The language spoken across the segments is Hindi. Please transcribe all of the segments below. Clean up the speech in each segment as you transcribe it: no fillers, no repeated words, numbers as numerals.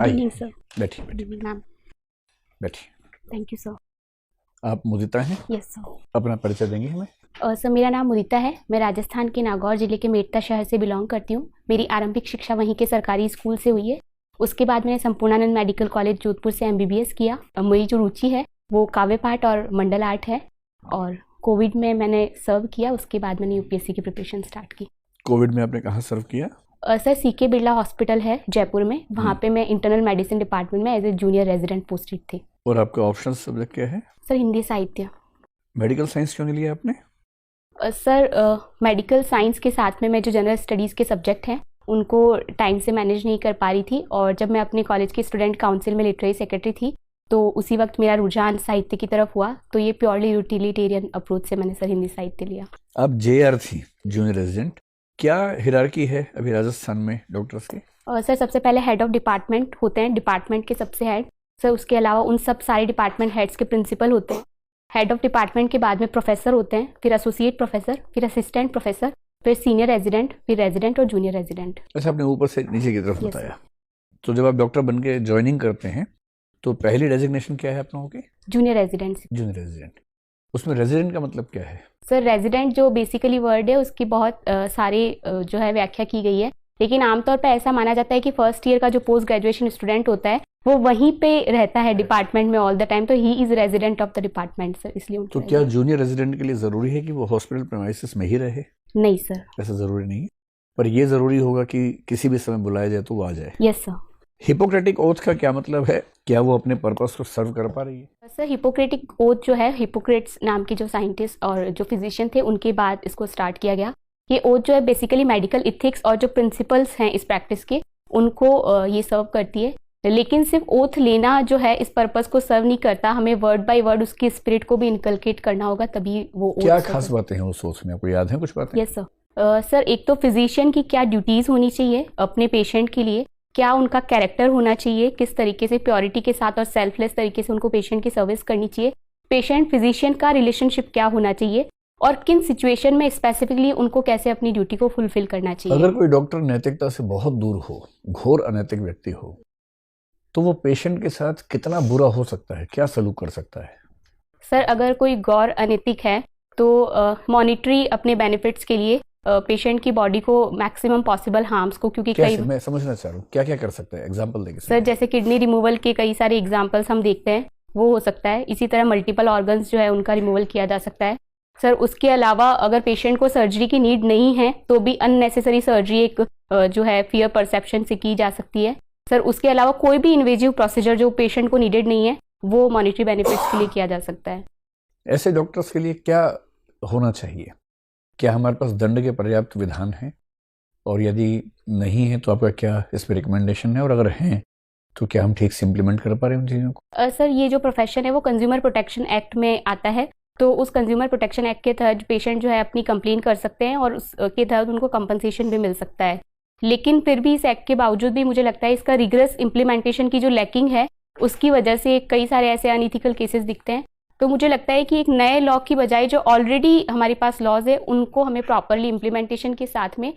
गुड आइए, इवनिंग सर। बैठिए गुड बैठिए इवनिंग मैम। बैठिए। Thank you sir. आप मुदिता हैं? Yes sir. अपना परिचय देंगे हमें? सर मेरा नाम मुदिता है। मैं राजस्थान के नागौर जिले के मेड़ता शहर से बिलोंग करती हूँ। मेरी आरंभिक शिक्षा वहीं के सरकारी स्कूल से हुई है। उसके बाद मैंने संपूर्णानंद मेडिकल कॉलेज जोधपुर से MBBS किया। मेरी जो रुचि है वो काव्य पाठ और मंडल आर्ट है, और कोविड में मैंने सर्व किया। उसके बाद मैंने UPSC की प्रिपरेशन स्टार्ट की। कोविड में आपने कहाँ सर्व किया? सर CK बिरला हॉस्पिटल है जयपुर में, वहाँ पे मैं इंटरनल मेडिसिन डिपार्टमेंट में as a junior resident posted थी। और आपका ऑप्शन सब्जेक्ट क्या है? सर हिंदी साहित्य। मेडिकल साइंस क्यों नहीं लिया आपने? सर मेडिकल साइंस के साथ में मैं जो जनरल स्टडीज़ के सब्जेक्ट हैं उनको टाइम से मैनेज नहीं कर पा रही थी, और जब मैं अपने कॉलेज की स्टूडेंट काउंसिल में लिटरेरी सेक्रेटरी थी तो उसी वक्त मेरा रुझान साहित्य की तरफ हुआ, तो ये प्योरली यूटिलिटेरियन अप्रोच से मैंने सर हिंदी साहित्य लिया। आप JR थी, जूनियर रेजिडेंट। क्या हिरार्की है अभी राजस्थान में डॉक्टर्स की? सर सबसे पहले हेड ऑफ डिपार्टमेंट होते हैं, डिपार्टमेंट के सबसे हेड। सर उसके अलावा उन सब सारे डिपार्टमेंट हेड्स के प्रिंसिपल होते हैं। हेड ऑफ डिपार्टमेंट के बाद में प्रोफेसर होते हैं, फिर एसोसिएट प्रोफेसर, फिर असिस्टेंट प्रोफेसर, फिर सीनियर रेजिडेंट, फिर रेजिडेंट और जूनियर रेजिडेंट। अच्छा, आपने ऊपर से नीचे की तरफ Yes, बताया। तो जब आप डॉक्टर बन के ज्वाइनिंग करते हैं तो पहली डेजिग्नेशन क्या है आप लोगों की? Junior resident. Junior resident. उसमें रेजिडेंट का मतलब क्या है? सर रेजिडेंट जो बेसिकली वर्ड है उसकी बहुत सारे जो है व्याख्या की गई है, लेकिन आमतौर पे ऐसा माना जाता है कि फर्स्ट ईयर का जो पोस्ट ग्रेजुएशन स्टूडेंट होता है वो वहीं पे रहता है डिपार्टमेंट में ऑल द टाइम, तो he is resident of the department sir, इसलिए उनको तो क्या जूनियर रेजिडेंट के लिए ज़रूरी है कि वो हॉस्पिटल प्रेमाइसिस में ही रहे? नहीं सर। ऐसा ज़रूरी नहीं है, पर यह ज़रूरी होगा कि किसी भी समय बुलाया जाए तो वो आ जाए। Yes sir. हिपोक्रेटिक ओथ का क्या मतलब है? क्या वो अपने पर्पस को सर्व कर पा रही है? सर हिपोक्रेटिक ओथ जो है, हिपोक्रेट्स नाम के जो साइंटिस्ट और जो फिजिशियन थे उनके बाद इसको स्टार्ट किया गया। ये ओथ जो है बेसिकली मेडिकल इथिक्स और जो प्रिंसिपल्स हैं इस प्रैक्टिस के उनको ये सर्व करती है, लेकिन सिर्फ ओथ लेना जो है इस पर्पस को सर्व नहीं करता, हमें वर्ड बाय वर्ड उसकी स्पिरिट को भी इनकलकेट करना होगा, तभी वो क्या खास बातें हैं उस ओथ में? आपको याद है कुछ बातें? Yes sir. सर एक तो फिजिशियन की क्या ड्यूटीज होनी चाहिए अपने पेशेंट के लिए, क्या उनका कैरेक्टर होना चाहिए, किस तरीके से प्योरिटी के साथ और सेल्फलेस तरीके से उनको पेशेंट की सर्विस करनी चाहिए, पेशेंट फिजिशियन का रिलेशनशिप क्या होना चाहिए, और किन सिचुएशन में स्पेसिफिकली उनको कैसे अपनी ड्यूटी को फुलफिल करना चाहिए। अगर कोई डॉक्टर नैतिकता से बहुत दूर हो, घोर अनैतिक व्यक्ति हो, तो वो पेशेंट के साथ कितना बुरा हो सकता है, क्या सलूक कर सकता है? सर अगर कोई गौर अनैतिक है तो मॉनिटरी अपने बेनिफिट्स के लिए पेशेंट की बॉडी को मैक्सिमम पॉसिबल हार्म्स को, क्योंकि कई मैं समझना चाह रहा हूँ क्या क्या कर सकता है, एग्जाम्पल देंगे सर जैसे किडनी रिमूवल के कई सारे एग्जांपल्स हम देखते हैं, वो हो सकता है। इसी तरह मल्टीपल ऑर्गन्स जो है उनका रिमूवल किया जा सकता है। सर उसके अलावा अगर पेशेंट को सर्जरी की नीड नहीं है तो भी अननेसेसरी सर्जरी एक जो है फियर परसेप्शन से की जा सकती है। सर उसके अलावा कोई भी इन्वेजिव प्रोसीजर जो पेशेंट को नीडेड नहीं है वो मॉनिटरी बेनिफिट्स के लिए किया जा सकता है। ऐसे डॉक्टर्स के लिए क्या होना चाहिए? क्या हमारे पास दंड के पर्याप्त विधान हैं, और यदि नहीं है तो आपका क्या इस पर रिकमेंडेशन है, और अगर हैं तो क्या हम ठीक से इम्प्लीमेंट कर पा रहे हैं उन चीज़ों को? सर ये जो प्रोफेशन है वो कंज्यूमर प्रोटेक्शन एक्ट में आता है, तो उस कंज्यूमर प्रोटेक्शन एक्ट के तहत पेशेंट जो है अपनी कंप्लेन कर सकते हैं और उसके तहत उनको कंपनसेशन भी मिल सकता है। लेकिन फिर भी इस एक्ट के बावजूद भी मुझे लगता है इसका रिग्रेस इम्प्लीमेंटेशन की जो लैकिंग है उसकी वजह से कई सारे ऐसे अनइथिकल केसेस दिखते हैं। तो मुझे लगता है कि एक नए लॉ की बजाय जो ऑलरेडी हमारे पास लॉज है उनको हमें प्रॉपरली इम्प्लीमेंटेशन के साथ में,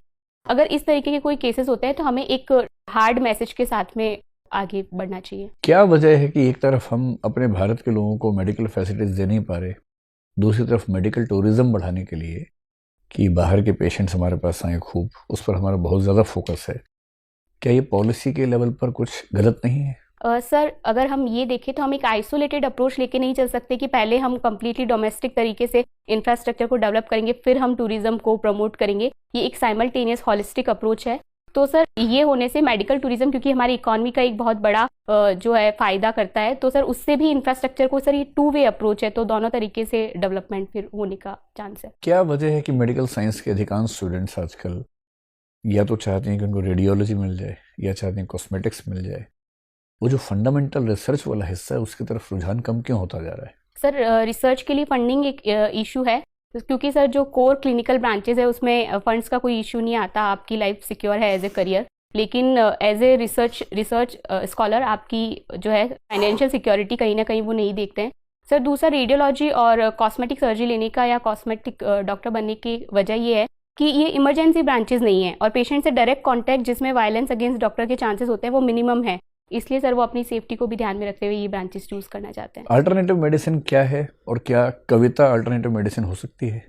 अगर इस तरीके के कोई केसेस होते हैं तो हमें एक हार्ड मैसेज के साथ में आगे बढ़ना चाहिए। क्या वजह है कि एक तरफ हम अपने भारत के लोगों को मेडिकल फैसिलिटीज दे नहीं पा रहे, दूसरी तरफ मेडिकल टूरिज्म बढ़ाने के लिए कि बाहर के पेशेंट्स हमारे पास आए खूब, उस पर हमारा बहुत ज़्यादा फोकस है? क्या ये पॉलिसी के लेवल पर कुछ गलत नहीं है? सर अगर हम ये देखें तो हम एक आइसोलेटेड अप्रोच लेके नहीं चल सकते कि पहले हम कंप्लीटली डोमेस्टिक तरीके से इंफ्रास्ट्रक्चर को डेवलप करेंगे फिर हम टूरिज्म को प्रमोट करेंगे। ये एक साइमल्टेनियस हॉलिस्टिक अप्रोच है। तो सर ये होने से मेडिकल टूरिज्म क्योंकि हमारी इकोनॉमी का एक बहुत बड़ा जो है फायदा करता है, तो सर उससे भी इंफ्रास्ट्रक्चर को, सर ये 2 वे अप्रोच है, तो दोनों तरीके से डेवलपमेंट फिर होने का चांस है। क्या वजह है कि मेडिकल साइंस के अधिकांश स्टूडेंट्स आजकल या तो चाहते हैं कि उनको रेडियोलॉजी मिल जाए या चाहते हैं कॉस्मेटिक्स मिल जाए, वो जो फंडामेंटल रिसर्च वाला हिस्सा है उसकी तरफ रुझान कम क्यों होता जा रहा है? सर रिसर्च के लिए फंडिंग एक इशू है, क्योंकि सर जो कोर क्लिनिकल ब्रांचेज है उसमें फंड्स का कोई इशू नहीं आता, आपकी लाइफ सिक्योर है एज ए करियर। लेकिन एज ए रिसर्च स्कॉलर आपकी जो है फाइनेंशियल सिक्योरिटी कहीं ना कहीं वो नहीं देखते हैं। सर दूसरा रेडियोलॉजी और कॉस्मेटिक सर्जरी लेने का या कॉस्मेटिक डॉक्टर बनने की वजह ये है कि ये इमरजेंसी ब्रांचेस नहीं है और पेशेंट से डायरेक्ट कॉन्टैक्ट जिसमें वायलेंस अगेंस्ट डॉक्टर के चांसेस होते हैं वो मिनिमम है। इसलिए सर वो अपनी सेफ्टी को भी ध्यान में रखते हुए ये ब्रांचेस चूज करना चाहते हैं। अल्टरनेटिव मेडिसिन क्या है और क्या कविता अल्टरनेटिव मेडिसिन हो सकती है?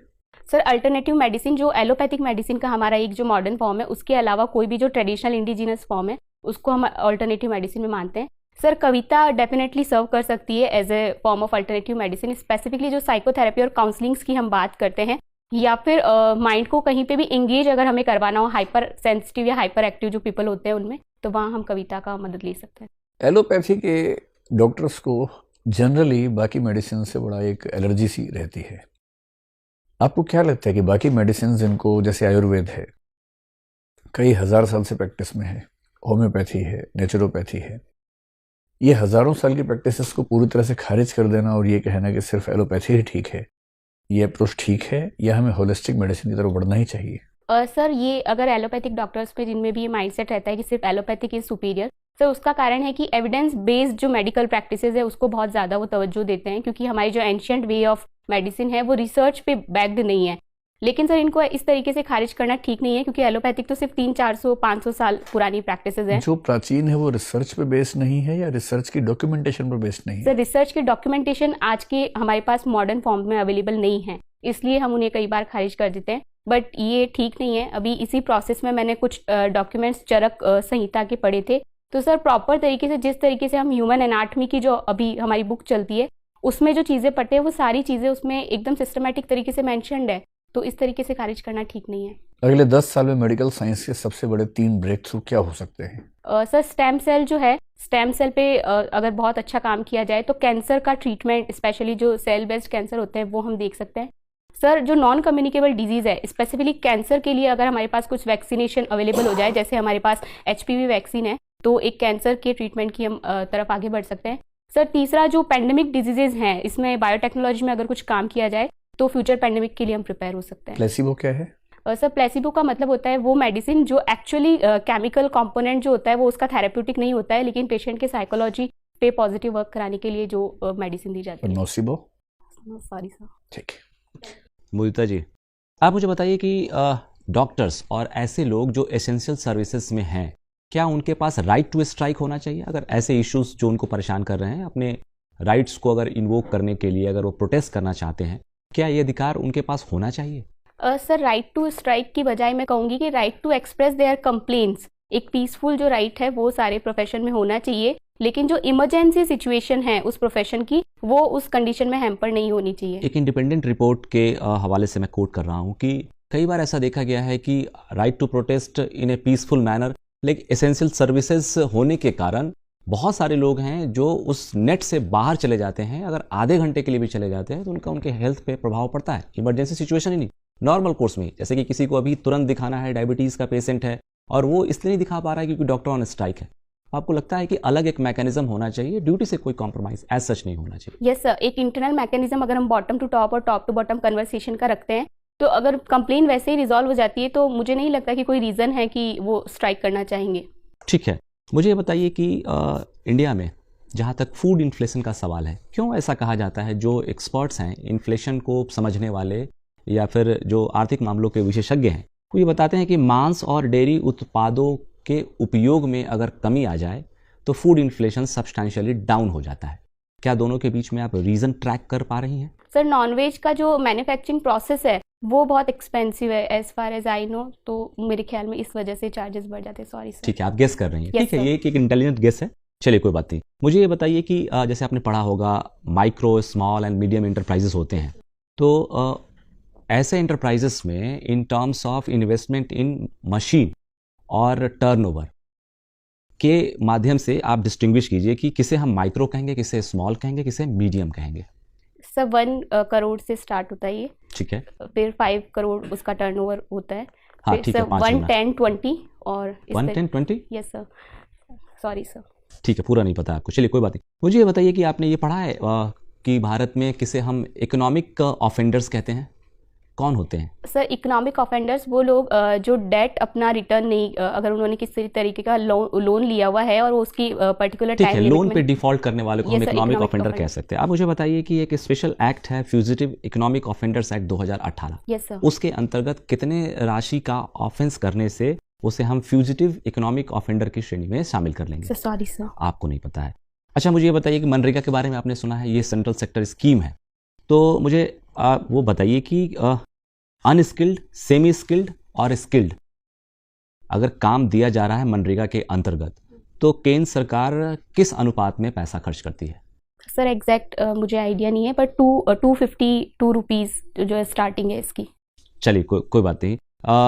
सर अल्टरनेटिव मेडिसिन जो एलोपैथिक मेडिसिन का हमारा एक जो मॉडर्न फॉर्म है, उसके अलावा कोई भी जो ट्रेडिशनल इंडिजिनस फॉर्म है उसको हम अल्टरनेटिव मेडिसिन में मानते हैं। सर कविता डेफिनेटली सर्व कर सकती है as a form of alternative medicine, specifically जो साइकोथेरेपी और काउंसलिंग्स की हम बात करते हैं, या फिर माइंड को कहीं पे भी एंगेज अगर हमें करवाना हो, हाइपर सेंसिटिव या हाइपर एक्टिव जो पीपल होते हैं उनमें, तो वहाँ हम कविता का मदद ले सकते हैं। एलोपैथी के डॉक्टर्स को जनरली बाकी मेडिसिन से बड़ा एक एलर्जी सी रहती है। आपको क्या लगता है कि बाकी मेडिसिन जिनको, जैसे आयुर्वेद है, कई हज़ार साल से प्रैक्टिस में है, होम्योपैथी है, नेचुरोपैथी है, ये हज़ारों साल की प्रैक्टिसेस को पूरी तरह से खारिज कर देना और ये कहना कि सिर्फ एलोपैथी ही ठीक है, ये अप्रोच ठीक है या हमें होलिस्टिक मेडिसिन की तरफ बढ़ना ही चाहिए? सर ये अगर एलोपैथिक डॉक्टर्स पे जिनमें भी ये माइंडसेट रहता है कि सिर्फ एलोपैथिक इज सुपीरियर, सर उसका कारण है कि एविडेंस बेस्ड जो मेडिकल प्रैक्टिसेस है उसको बहुत ज़्यादा वो तवज्जो देते हैं, क्योंकि हमारी जो एंशियंट वे ऑफ मेडिसिन है वो रिसर्च पे बैक्ड नहीं है। लेकिन सर इनको इस तरीके से खारिज करना ठीक नहीं है, क्योंकि एलोपैथिक तो सिर्फ 300-400-500 साल पुरानी प्रैक्टिसेस हैं। जो प्राचीन है वो रिसर्च पे बेस्ड नहीं है या रिसर्च की डॉक्यूमेंटेशन पर बेस्ड नहीं है? सर रिसर्च की डॉक्यूमेंटेशन आज के हमारे पास मॉडर्न फॉर्म में अवेलेबल नहीं है, इसलिए हम उन्हें कई बार खारिज कर देते हैं, बट ये ठीक नहीं है। अभी इसी प्रोसेस में मैंने कुछ डॉक्यूमेंट्स चरक संहिता के पढ़े थे, तो सर प्रॉपर तरीके से जिस तरीके से हम ह्यूमन एनाटॉमी की जो अभी हमारी बुक चलती है उसमें जो चीज़ें पढ़ते हैं वो सारी चीज़ें उसमें एकदम सिस्टमेटिक तरीके से मैंशनड है, तो इस तरीके से खारिज करना ठीक नहीं है। अगले 10 साल में मेडिकल साइंस के सबसे बड़े 3 ब्रेक थ्रू क्या हो सकते हैं? सर स्टेम सेल जो है, स्टेम सेल पे अगर बहुत अच्छा काम किया जाए तो कैंसर का ट्रीटमेंट, स्पेशली जो सेल बेस्ड कैंसर होते हैं वो हम देख सकते हैं। सर जो नॉन कम्युनिकेबल डिजीज़ है, स्पेसिफिकली कैंसर के लिए अगर हमारे पास कुछ वैक्सीनेशन अवेलेबल हो जाए, जैसे हमारे पास HPV वैक्सीन है, तो एक कैंसर के ट्रीटमेंट की हम तरफ आगे बढ़ सकते हैं। सर तीसरा जो पैंडेमिक डिजीजेज हैं, इसमें बायोटेक्नोलॉजी में अगर कुछ काम किया जाए तो फ्यूचर पैंडेमिक के लिए हम प्रिपेयर हो सकते हैं। प्लेसिबो क्या है? सर प्लेसिबो का मतलब होता है वो मेडिसिन जो एक्चुअली केमिकल कंपोनेंट जो होता है वो उसका थेरेप्यूटिक नहीं होता है, लेकिन पेशेंट के साइकोलॉजी पे पॉजिटिव वर्क कराने के लिए जो मेडिसिन दी जाती है। नोसिबो? Sorry sir. ठीक। मुदिता जी, आप मुझे बताइए कि डॉक्टर्स और ऐसे लोग जो एसेंशियल सर्विसेज में हैं, क्या उनके पास राइट टू स्ट्राइक होना चाहिए? अगर ऐसे इश्यूज जो उनको परेशान कर रहे हैं, अपने राइट्स को अगर इन्वोक करने के लिए अगर वो प्रोटेस्ट करना चाहते हैं, क्या ये अधिकार उनके पास होना चाहिए? सर राइट टू स्ट्राइक की बजाय मैं कहूँगी कि right to express their complaints, एक पीसफुल जो राइट है वो सारे प्रोफेशन में होना चाहिए, लेकिन जो इमरजेंसी सिचुएशन है उस प्रोफेशन की वो उस कंडीशन में हैम्पर नहीं होनी चाहिए। एक इंडिपेंडेंट रिपोर्ट के हवाले से मैं कोट कर रहा हूँ कि कई बार ऐसा देखा गया है कि right to protest in a peaceful manner, लेकिन एसेंशियल सर्विसेज होने के कारण बहुत सारे लोग हैं जो उस नेट से बाहर चले जाते हैं। अगर आधे घंटे के लिए भी चले जाते हैं तो उनका उनके हेल्थ पे प्रभाव पड़ता है। इमरजेंसी सिचुएशन ही नहीं, नॉर्मल कोर्स में, जैसे कि किसी को अभी तुरंत दिखाना है, डायबिटीज़ का पेशेंट है और वो इसलिए नहीं दिखा पा रहा है क्योंकि डॉक्टर ऑन स्ट्राइक है। आपको लगता है कि अलग एक मैकेनिज्म होना चाहिए, ड्यूटी से कोई कॉम्प्रोमाइज एज सच नहीं होना चाहिए? यस सर, एक इंटरनल मैकेनिज्म अगर हम बॉटम टू टॉप और टॉप टू बॉटम कन्वर्सेशन का रखते हैं तो अगर कंप्लेन वैसे ही रिजॉल्व हो जाती है तो मुझे नहीं लगता कि कोई रीज़न है कि वो स्ट्राइक करना चाहेंगे। ठीक है, मुझे ये बताइए कि इंडिया में जहाँ तक फूड इन्फ्लेशन का सवाल है, क्यों ऐसा कहा जाता है, जो एक्सपर्ट्स हैं, इन्फ्लेशन को समझने वाले या फिर जो आर्थिक मामलों के विशेषज्ञ हैं, वो ये बताते हैं कि मांस और डेयरी उत्पादों के उपयोग में अगर कमी आ जाए तो फूड इन्फ्लेशन सब्सटैंशियली डाउन हो जाता है। क्या दोनों के बीच में आप रीज़न ट्रैक कर पा रही हैं? सर नॉनवेज का जो मैन्युफैक्चरिंग प्रोसेस है वो बहुत एक्सपेंसिव है as far as I know, तो मेरे ख्याल में इस वजह से चार्जेस बढ़ जाते हैं। Sorry sir. ठीक है, आप गेस कर रही हैं। Yes, ठीक है, sir. ये एक इंटेलिजेंट गेस है, चलिए कोई बात नहीं। मुझे ये बताइए कि जैसे आपने पढ़ा होगा micro, small and medium enterprises होते हैं, तो ऐसे इंटरप्राइजेस में in terms of investment in machine और टर्नओवर के माध्यम से आप डिस्टिंग्विश कीजिए कि किसे हम माइक्रो कहेंगे, किसे स्मॉल कहेंगे, किसे मीडियम कहेंगे। सर 1 करोड़ से स्टार्ट होता है ये, ठीक है, फिर 5 करोड़ उसका टर्नओवर होता है, हाँ फिर ठीक है, सर 5 1, 10, 20 और 1, 10, 20। Yes sir, sorry sir. ठीक है, पूरा नहीं पता आपको, चलिए कोई बात नहीं। मुझे ये बताइए कि आपने ये पढ़ा है कि भारत में किसे हम इकोनॉमिक ऑफेंडर्स कहते हैं, कौन होते हैं? सर इकोनॉमिक ऑफेंडर्स वो लोग जो डेट अपना रिटर्न नहीं, अगर उन्होंने किसी तरीके का लोन लिया हुआ है और वो उसकी पर्टिकुलर ठीक टाइम है, लिमिट लोन में। पे डिफॉल्ट करने वाले को हम Yes, sir, economic economic offender कह offender. सकते हैं। आप मुझे बताइए कि एक स्पेशल एक्ट है fugitive economic offenders act 2018, yes sir. उसके अंतर्गत कितने राशि का ऑफेंस करने से उसे हम फ्यूजिटिव इकोनॉमिक ऑफेंडर की श्रेणी में शामिल कर लेंगे। Sir sorry sir. आपको नहीं पता है। अच्छा, मुझे ये बताइए कि मनरेगा के बारे में आपने सुना है, ये सेंट्रल सेक्टर स्कीम है, तो मुझे वो बताइए कि अनस्किल्ड, सेमी स्किल्ड और स्किल्ड अगर काम दिया जा रहा है मनरेगा के अंतर्गत, तो केंद्र सरकार किस अनुपात में पैसा खर्च करती है? सर एग्जैक्ट मुझे आइडिया नहीं है, पर 252 रुपीज़ जो है स्टार्टिंग है इसकी। चलिए, कोई बात नहीं।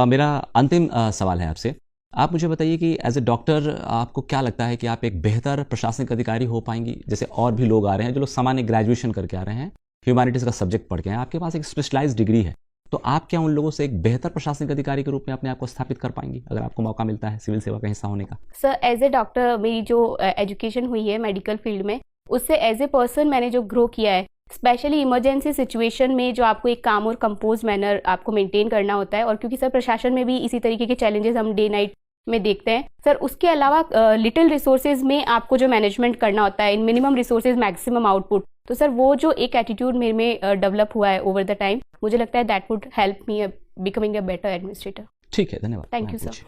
मेरा अंतिम सवाल है आपसे। आप मुझे बताइए कि एज ए डॉक्टर आपको क्या लगता है कि आप एक बेहतर प्रशासनिक अधिकारी हो पाएंगी? जैसे और भी लोग आ रहे हैं जो लोग सामान्य ग्रेजुएशन करके आ रहे हैं, ह्यूमैनिटीज़ का सब्जेक्ट पढ़ के हैं, आपके पास एक स्पेशलाइज्ड डिग्री है, तो आप क्या उन लोगों से एक बेहतर प्रशासनिक अधिकारी के रूप में अपने आप को स्थापित कर पाएंगी अगर आपको मौका मिलता है सिविल सेवा का हिस्सा होने का? सर एज ए डॉक्टर मेरी जो एजुकेशन हुई है मेडिकल फील्ड में, उससे एज ए पर्सन मैंने जो ग्रो किया है, स्पेशली इमरजेंसी सिचुएशन में जो आपको एक काम और कंपोज मैनर आपको मेंटेन करना होता है, और क्योंकि सर प्रशासन में भी इसी तरीके के चैलेंजेस हम डे नाइट में देखते हैं सर, उसके अलावा लिटिल रिसोर्सेज में आपको जो मैनेजमेंट करना होता है, इन मिनिमम रिसोर्सेज मैक्सिमम आउटपुट, तो सर वो जो एक एटीट्यूड मेरे में डेवलप हुआ है ओवर द टाइम, मुझे लगता है that would help me becoming a better administrator. ठीक है, धन्यवाद। Thank you sir.